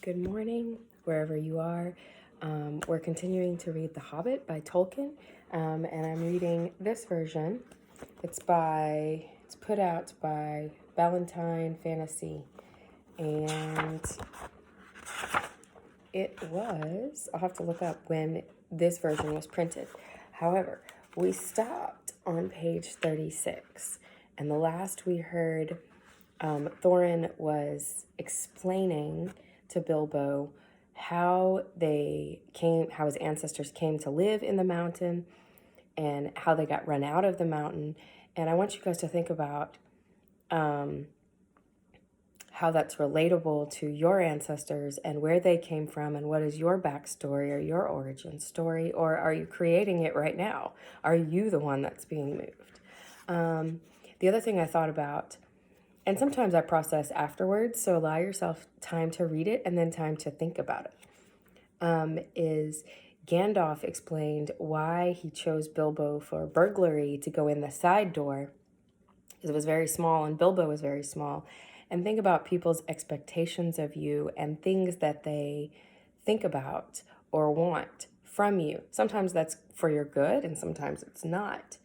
Good morning, wherever you are. We're continuing to read The Hobbit by Tolkien, and I'm reading this version. It's put out by Ballantine Fantasy, and I'll have to look up when this version was printed. However, we stopped on page 36, and the last we heard, Thorin was explaining to Bilbo how his ancestors came to live in the mountain and how they got run out of the mountain. And I want you guys to think about how that's relatable to your ancestors and where they came from and what is your backstory or your origin story, or are you creating it right now? Are you the one that's being moved? The other thing I thought about, and sometimes I process afterwards, so allow yourself time to read it and then time to think about it, is Gandalf explained why he chose Bilbo for burglary to go in the side door, because it was very small and Bilbo was very small. And think about people's expectations of you and things that they think about or want from you. Sometimes that's for your good and sometimes it's not.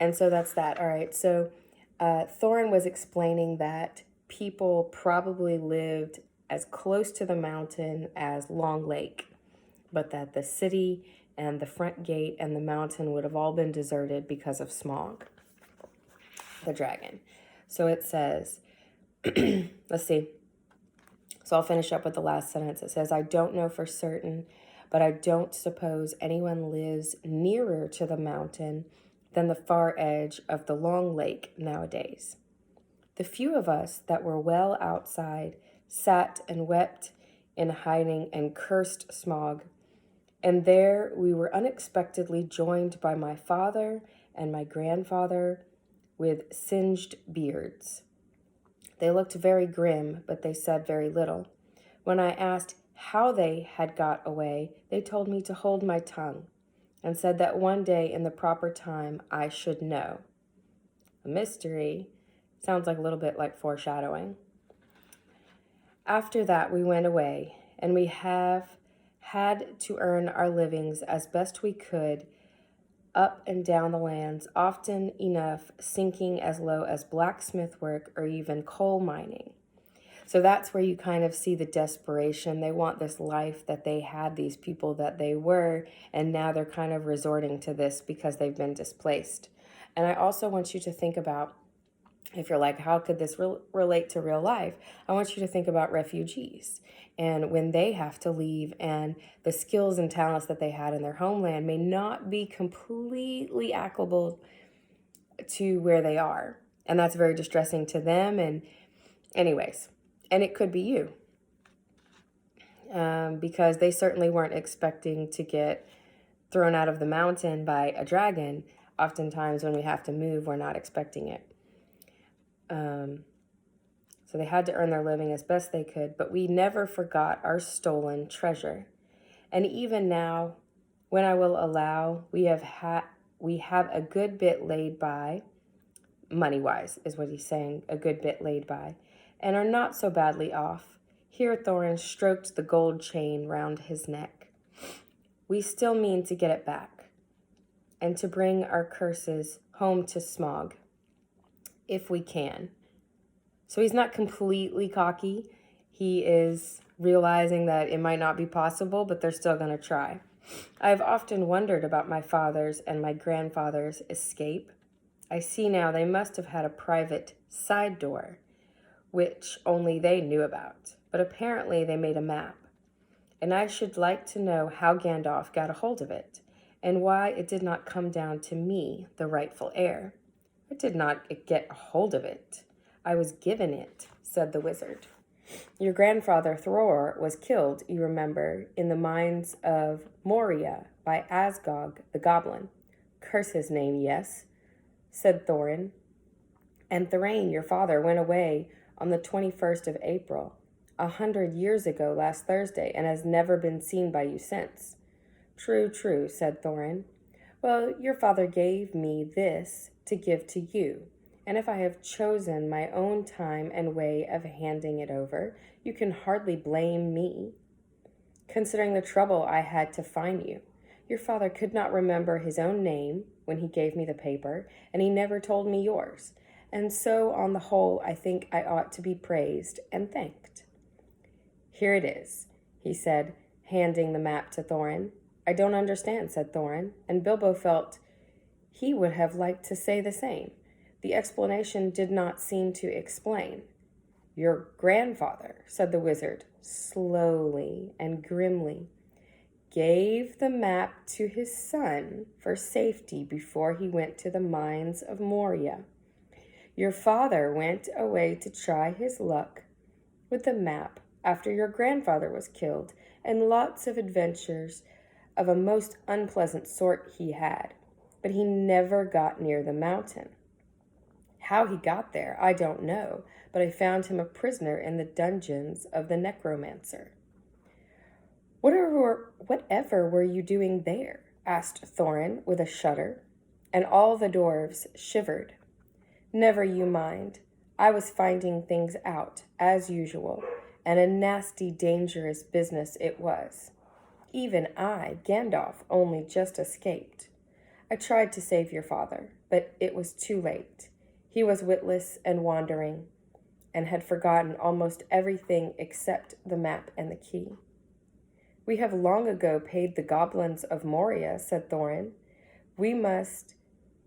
And so that's that. All right. So Thorin was explaining that people probably lived as close to the mountain as Long Lake, but that the city and the front gate and the mountain would have all been deserted because of Smaug, the dragon. So it says, let's see. So I'll finish up with the last sentence. It says, I don't know for certain, but I don't suppose anyone lives nearer to the mountain than the far edge of the Long Lake nowadays. The few of us that were well outside sat and wept in hiding and cursed Smaug. And there we were unexpectedly joined by my father and my grandfather with singed beards. They looked very grim, but they said very little. When I asked how they had got away, they told me to hold my tongue and said that one day in the proper time I should know. A mystery. Sounds like a little bit like foreshadowing. After that we went away, and we have had to earn our livings as best we could up and down the lands, often enough sinking as low as blacksmith work or even coal mining. So that's where you kind of see the desperation. They want this life that they had, these people that they were, and now they're kind of resorting to this because they've been displaced. And I also want you to think about, if you're like, how could this relate to real life? I want you to think about refugees and when they have to leave, and the skills and talents that they had in their homeland may not be completely applicable to where they are. And that's very distressing to them. And anyways, and it could be you, because they certainly weren't expecting to get thrown out of the mountain by a dragon. Oftentimes when we have to move, we're not expecting it. So they had to earn their living as best they could, but we never forgot our stolen treasure. And even now, when I will allow, we have a good bit laid by, money-wise is what he's saying, a good bit laid by, and are not so badly off. Here Thorin stroked the gold chain round his neck. We still mean to get it back, and to bring our curses home to Smaug, if we can. So he's not completely cocky. He is realizing that it might not be possible, but they're still going to try. I've often wondered about my father's and my grandfather's escape. I see now they must have had a private side door, which only they knew about. But apparently they made a map. And I should like to know how Gandalf got a hold of it, and why it did not come down to me, the rightful heir. I did not get a hold of it. I was given it, said the wizard. Your grandfather Thror was killed, you remember, in the mines of Moria by Asgog the goblin. Curse his name, yes, said Thorin. And Thrain, your father, went away on the 21st of April, 100 years ago last Thursday, and has never been seen by you since. True, true, said Thorin. Well, your father gave me this to give to you, and if I have chosen my own time and way of handing it over, you can hardly blame me, considering the trouble I had to find you. Your father could not remember his own name when he gave me the paper, and he never told me yours. And so, on the whole, I think I ought to be praised and thanked." "Here it is," he said, handing the map to Thorin. "I don't understand," said Thorin, and Bilbo felt he would have liked to say the same. The explanation did not seem to explain. "Your grandfather," said the wizard, slowly and grimly, "gave the map to his son for safety before he went to the mines of Moria. Your father went away to try his luck with the map after your grandfather was killed, and lots of adventures of a most unpleasant sort he had, but he never got near the mountain. How he got there, I don't know, but I found him a prisoner in the dungeons of the necromancer." Whatever were you doing there?" asked Thorin with a shudder, and all the dwarves shivered. "Never you mind. I was finding things out, as usual, and a nasty, dangerous business it was. Even I, Gandalf, only just escaped. I tried to save your father, but it was too late. He was witless and wandering, and had forgotten almost everything except the map and the key." "We have long ago paid the goblins of Moria," said Thorin. "We must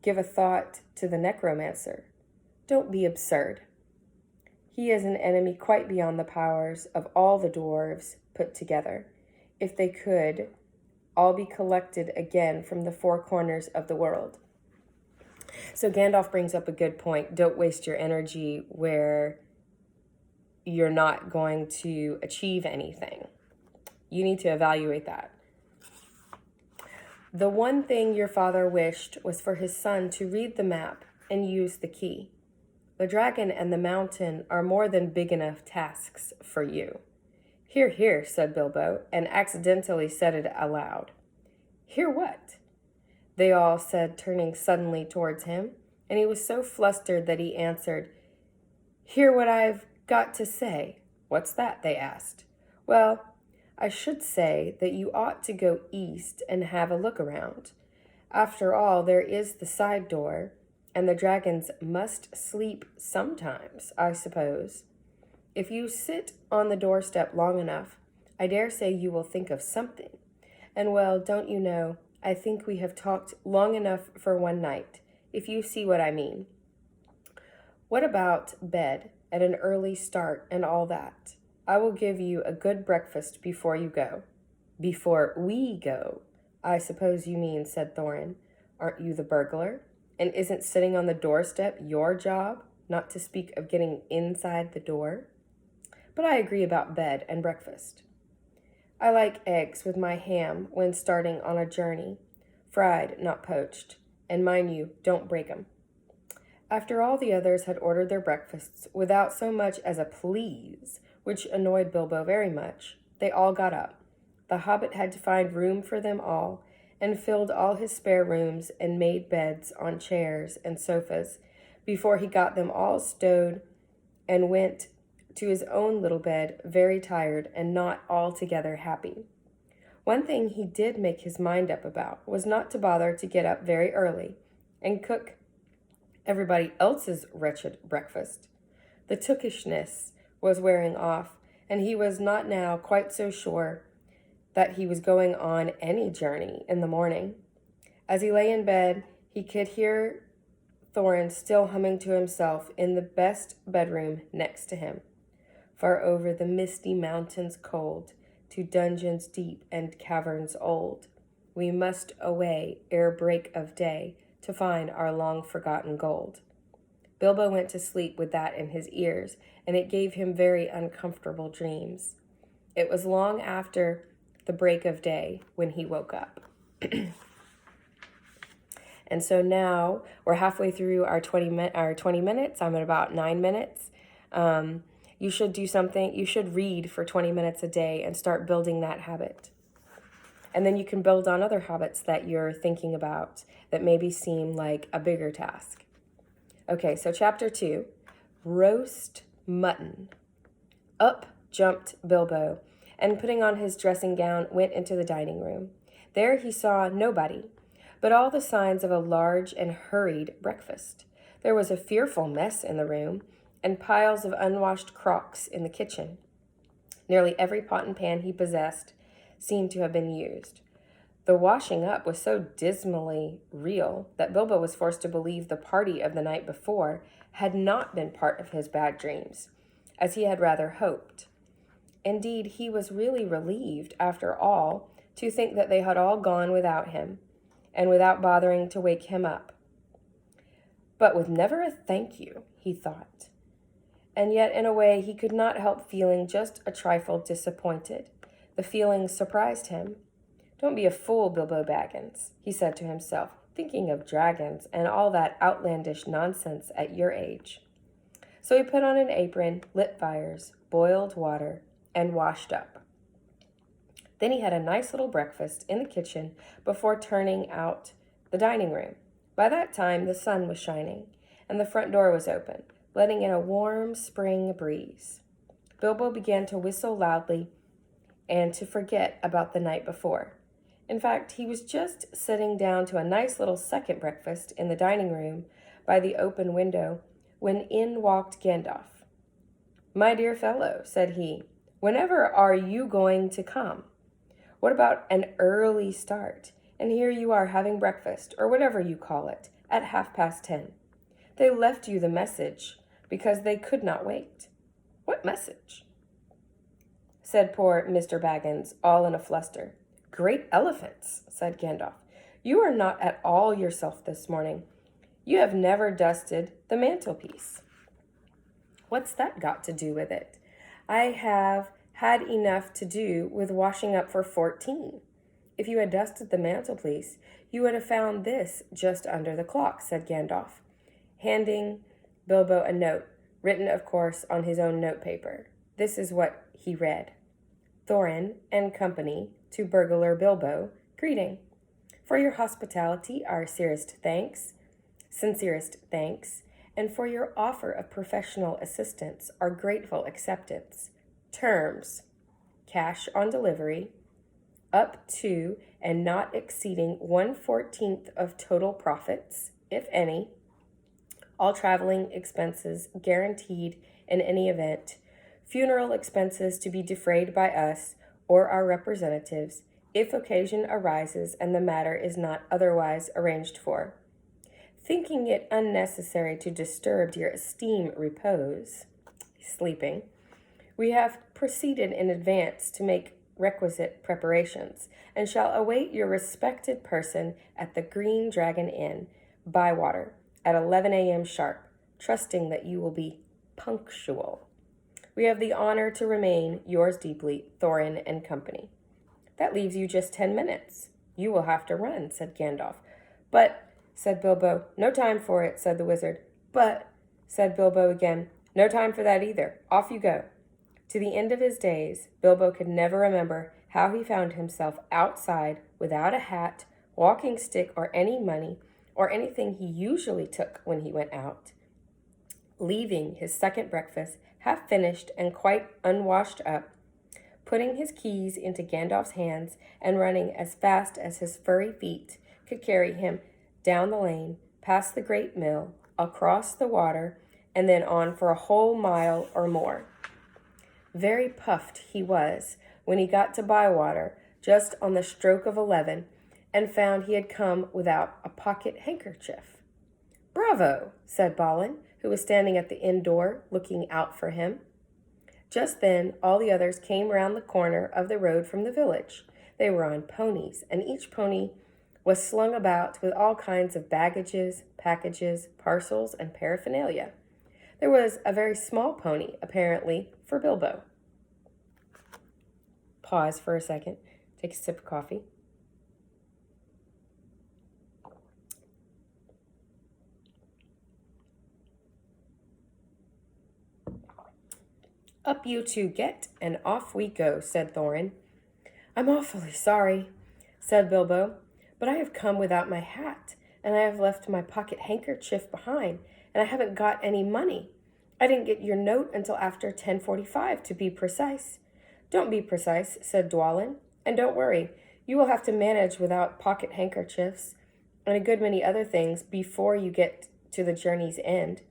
give a thought to the necromancer." "Don't be absurd. He is an enemy quite beyond the powers of all the dwarves put together, if they could all be collected again from the four corners of the world." So Gandalf brings up a good point. Don't waste your energy where you're not going to achieve anything. You need to evaluate that. "The one thing your father wished was for his son to read the map and use the key. The dragon and the mountain are more than big enough tasks for you." "Hear, hear," said Bilbo, and accidentally said it aloud. "Hear what?" they all said, turning suddenly towards him, and he was so flustered that he answered, "Hear what I've got to say." "What's that?" they asked. "Well, I should say that you ought to go east and have a look around. After all, there is the side door, and the dragons must sleep sometimes, I suppose. If you sit on the doorstep long enough, I dare say you will think of something. And well, don't you know, I think we have talked long enough for one night, if you see what I mean. What about bed at an early start and all that? I will give you a good breakfast before you go." "Before we go, I suppose you mean," said Thorin. "Aren't you the burglar? And isn't sitting on the doorstep your job, not to speak of getting inside the door? But I agree about bed and breakfast. I like eggs with my ham when starting on a journey, fried, not poached, and mind you, don't break 'em." After all the others had ordered their breakfasts without so much as a please, which annoyed Bilbo very much, they all got up. The Hobbit had to find room for them all, and filled all his spare rooms and made beds on chairs and sofas before he got them all stowed and went to his own little bed very tired and not altogether happy. One thing he did make his mind up about was not to bother to get up very early and cook everybody else's wretched breakfast. The tookishness was wearing off, and he was not now quite so sure that he was going on any journey in the morning. As he lay in bed, he could hear Thorin still humming to himself in the best bedroom next to him. "Far over the misty mountains cold, to dungeons deep and caverns old, we must away ere break of day to find our long-forgotten gold." Bilbo went to sleep with that in his ears, and it gave him very uncomfortable dreams. It was long after the break of day when he woke up. And so now we're halfway through our 20 minutes. I'm at about 9 minutes. You should do something. You should read for 20 minutes a day and start building that habit. And then you can build on other habits that you're thinking about that maybe seem like a bigger task. Okay, so chapter 2, roast mutton. Up jumped Bilbo, and putting on his dressing gown, went into the dining room. There he saw nobody, but all the signs of a large and hurried breakfast. There was a fearful mess in the room, and piles of unwashed crocks in the kitchen. Nearly every pot and pan he possessed seemed to have been used. The washing up was so dismally real that Bilbo was forced to believe the party of the night before had not been part of his bad dreams, as he had rather hoped. Indeed, he was really relieved, after all, to think that they had all gone without him, and without bothering to wake him up. But with never a thank you, he thought. And yet, in a way, he could not help feeling just a trifle disappointed. The feeling surprised him. "Don't be a fool, Bilbo Baggins," he said to himself, "thinking of dragons and all that outlandish nonsense at your age." So he put on an apron, lit fires, boiled water, and washed up. Then he had a nice little breakfast in the kitchen before turning out the dining room. By that time, the sun was shining, and the front door was open, letting in a warm spring breeze. Bilbo began to whistle loudly and to forget about the night before. In fact, he was just sitting down to a nice little second breakfast in the dining room by the open window when in walked Gandalf. "My dear fellow," said he, "whenever are you going to come? What about an early start? And here you are having breakfast, or whatever you call it, at 10:30. They left you the message because they could not wait." "What message?" said poor Mr. Baggins, all in a fluster. "Great elephants," said Gandalf. "You are not at all yourself this morning. You have never dusted the mantelpiece." "What's that got to do with it? I have had enough to do with washing up for 14. If you had dusted the mantelpiece, you would have found this just under the clock," said Gandalf, handing Bilbo a note, written, of course, on his own notepaper. This is what he read: "Thorin and Company, to burglar Bilbo, greeting. For your hospitality, our sincerest thanks, and for your offer of professional assistance, our grateful acceptance. Terms: cash on delivery, up to and not exceeding 1/14 of total profits, if any. All traveling expenses guaranteed in any event. Funeral expenses to be defrayed by us or our representatives, if occasion arises and the matter is not otherwise arranged for. Thinking it unnecessary to disturb your esteemed repose," sleeping, "we have proceeded in advance to make requisite preparations, and shall await your respected person at the Green Dragon Inn, Bywater, at 11 a.m. sharp, trusting that you will be punctual. We have the honor to remain yours deeply, Thorin and Company." "That leaves you just 10 minutes. You will have to run," said Gandalf. "But," said Bilbo. "No time for it," said the wizard. "But," said Bilbo again. "No time for that either. Off you go." To the end of his days, Bilbo could never remember how he found himself outside without a hat, walking stick, or any money, or anything he usually took when he went out, leaving his second breakfast half finished and quite unwashed up, putting his keys into Gandalf's hands and running as fast as his furry feet could carry him down the lane, past the great mill, across the water, and then on for a whole mile or more. Very puffed he was when he got to Bywater, just on the stroke of 11, and found he had come without a pocket handkerchief. "Bravo," said Balin, who was standing at the inn door looking out for him. Just then all the others came round the corner of the road from the village. They were on ponies, and each pony was slung about with all kinds of baggages, packages, parcels, and paraphernalia. There was a very small pony, apparently, for Bilbo. Pause for a second. Take a sip of coffee. "Up you two get, and off we go," said Thorin. "I'm awfully sorry," said Bilbo, "but I have come without my hat, and I have left my pocket handkerchief behind, and I haven't got any money. I didn't get your note until after 10:45, to be precise." "Don't be precise," said Dwalin, "and don't worry. You will have to manage without pocket handkerchiefs and a good many other things before you get to the journey's end.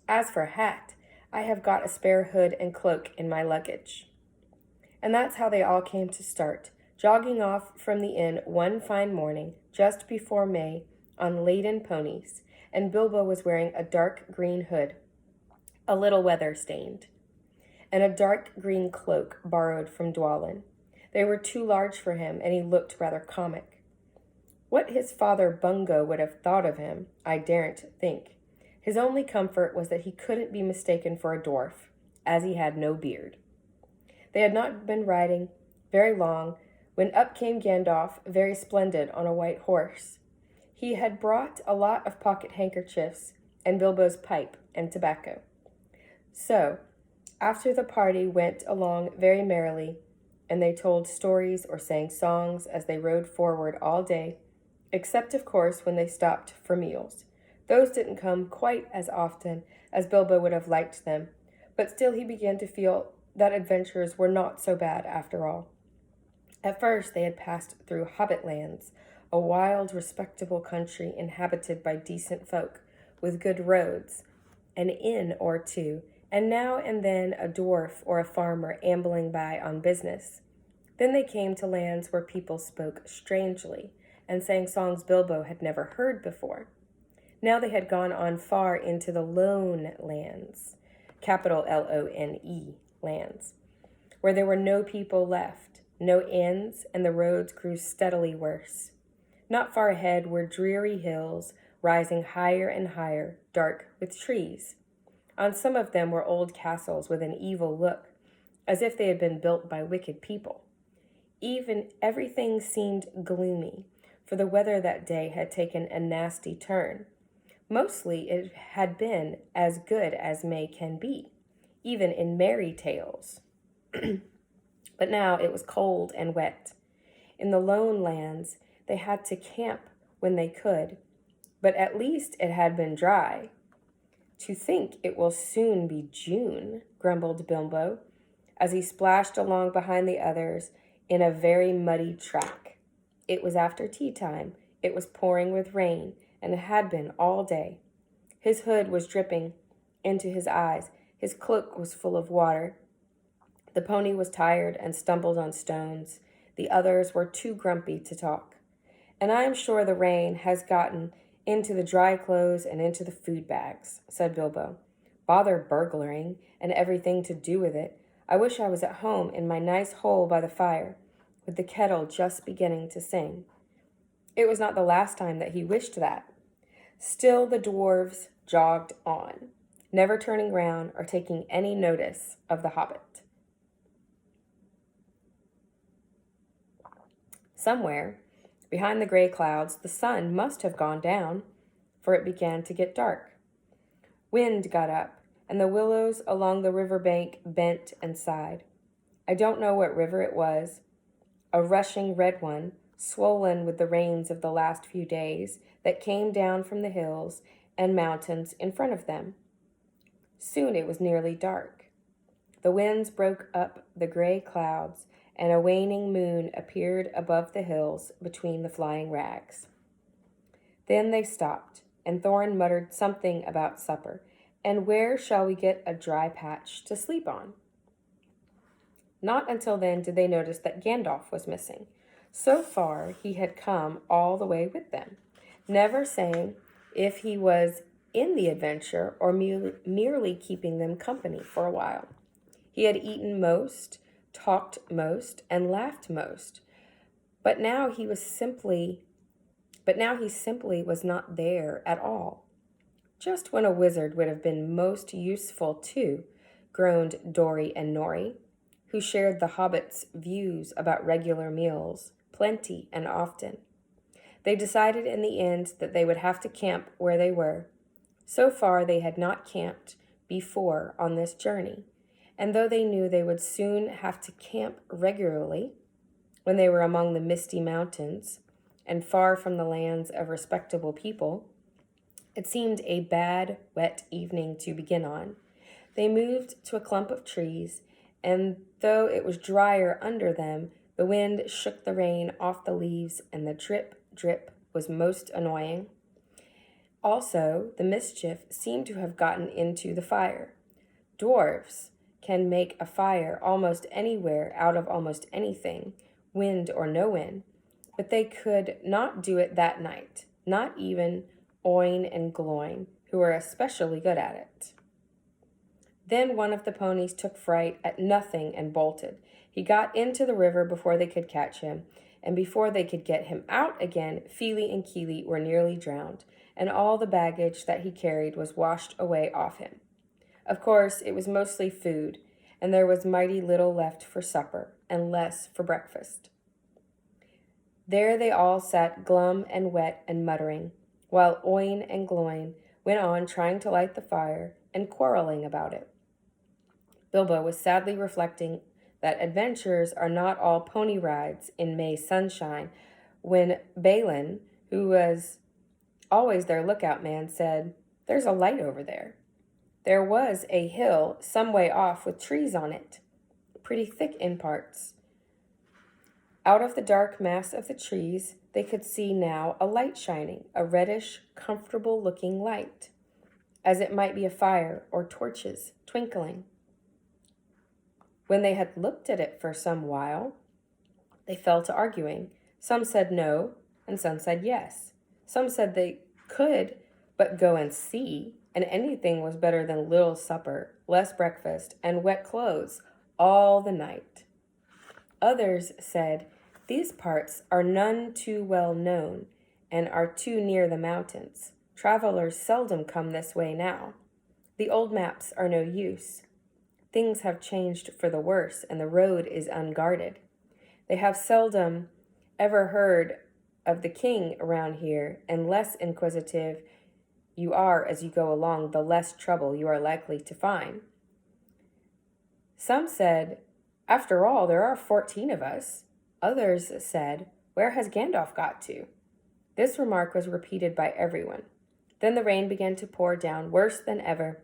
As for a hat, I have got a spare hood and cloak in my luggage." And that's how they all came to start, jogging off from the inn one fine morning just before May on laden ponies, and Bilbo was wearing a dark green hood, a little weather-stained, and a dark green cloak borrowed from Dwalin. They were too large for him, and he looked rather comic. What his father Bungo would have thought of him, I daren't think. His only comfort was that he couldn't be mistaken for a dwarf, as he had no beard. They had not been riding very long when up came Gandalf, very splendid, on a white horse. He had brought a lot of pocket handkerchiefs and Bilbo's pipe and tobacco. So, after the party went along very merrily, and they told stories or sang songs as they rode forward all day, except, of course, when they stopped for meals. Those didn't come quite as often as Bilbo would have liked them, but still he began to feel that adventures were not so bad after all. At first they had passed through Hobbit lands, a wild, respectable country inhabited by decent folk, with good roads, an inn or two, and now and then a dwarf or a farmer ambling by on business. Then they came to lands where people spoke strangely and sang songs Bilbo had never heard before. Now they had gone on far into the Lone Lands, capital Lone lands, where there were no people left, no inns, and the roads grew steadily worse. Not far ahead were dreary hills, rising higher and higher, dark with trees. On some of them were old castles with an evil look, as if they had been built by wicked people. Even everything seemed gloomy, for the weather that day had taken a nasty turn. Mostly it had been as good as May can be, even in merry tales. But now it was cold and wet. In the Lone Lands, they had to camp when they could, but at least it had been dry. "To think it will soon be June," grumbled Bilbo, as he splashed along behind the others in a very muddy track. It was after tea time, it was pouring with rain, and it had been all day. His hood was dripping into his eyes, his cloak was full of water. The pony was tired and stumbled on stones. The others were too grumpy to talk. "And I am sure the rain has gotten into the dry clothes and into the food bags," said Bilbo. "Bother burglaring and everything to do with it. I wish I was at home in my nice hole by the fire, with the kettle just beginning to sing." It was not the last time that he wished that. Still the dwarves jogged on, never turning round or taking any notice of the hobbit. Somewhere, behind the gray clouds, the sun must have gone down, for it began to get dark. Wind got up, and the willows along the river bank bent and sighed. I don't know what river it was, a rushing red one, swollen with the rains of the last few days, that came down from the hills and mountains in front of them. Soon it was nearly dark. The winds broke up the gray clouds, and a waning moon appeared above the hills between the flying rags. Then they stopped, and Thorin muttered something about supper, and where shall we get a dry patch to sleep on? Not until then did they notice that Gandalf was missing. So far he had come all the way with them, never saying if he was in the adventure or merely keeping them company for a while. He had eaten most, talked most, and laughed most, but now he simply was not there at all. "Just when a wizard would have been most useful too," groaned Dori and Nori, who shared the hobbits' views about regular meals, plenty and often. They decided in the end that they would have to camp where they were. So far they had not camped before on this journey, and though they knew they would soon have to camp regularly when they were among the misty mountains and far from the lands of respectable people, It seemed a bad, wet evening to begin on. They moved to a clump of trees, and though it was drier under them, the wind shook the rain off the leaves, and the drip, drip was most annoying. Also, the mischief seemed to have gotten into the fire. Dwarves can make a fire almost anywhere out of almost anything, wind or no wind, but they could not do it that night, not even Oin and Gloin, who were especially good at it. Then one of the ponies took fright at nothing and bolted. He got into the river before they could catch him, and before they could get him out again, Feely and Keely were nearly drowned, and all the baggage that he carried was washed away off him. Of course, it was mostly food, and there was mighty little left for supper, and less for breakfast. There they all sat glum and wet and muttering, while Oin and Gloin went on trying to light the fire and quarreling about it. Bilbo was sadly reflecting that adventures are not all pony rides in May sunshine when Balin, who was always their lookout man, said, "There's a light over there." There was a hill some way off with trees on it, pretty thick in parts. Out of the dark mass of the trees, they could see now a light shining, a reddish, comfortable-looking light, as it might be a fire or torches twinkling. When they had looked at it for some while, they fell to arguing. Some said no, and some said yes. Some said they could but go and see, and anything was better than little supper, less breakfast, and wet clothes all the night. Others said, "These parts are none too well known, and are too near the mountains. Travelers seldom come this way now. The old maps are no use. Things have changed for the worse, and the road is unguarded. They have seldom ever heard of the king around here, and less inquisitive you are as you go along, the less trouble you are likely to find." Some said, "After all, there are 14 of us." Others said, "Where has Gandalf got to?" This remark was repeated by everyone. Then the rain began to pour down worse than ever,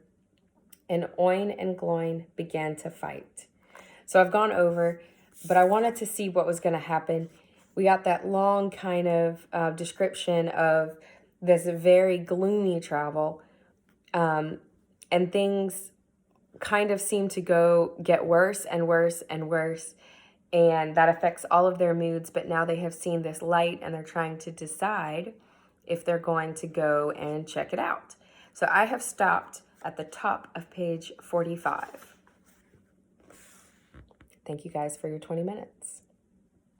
and Oin and Gloin began to fight. So I've gone over, but I wanted to see what was going to happen. We got that long kind of description of this very gloomy travel, and things kind of seem to get worse and worse and worse, and that affects all of their moods. But now they have seen this light, and they're trying to decide if they're going to go and check it out. So I have stopped at the top of page 45. Thank you guys for your 20 minutes.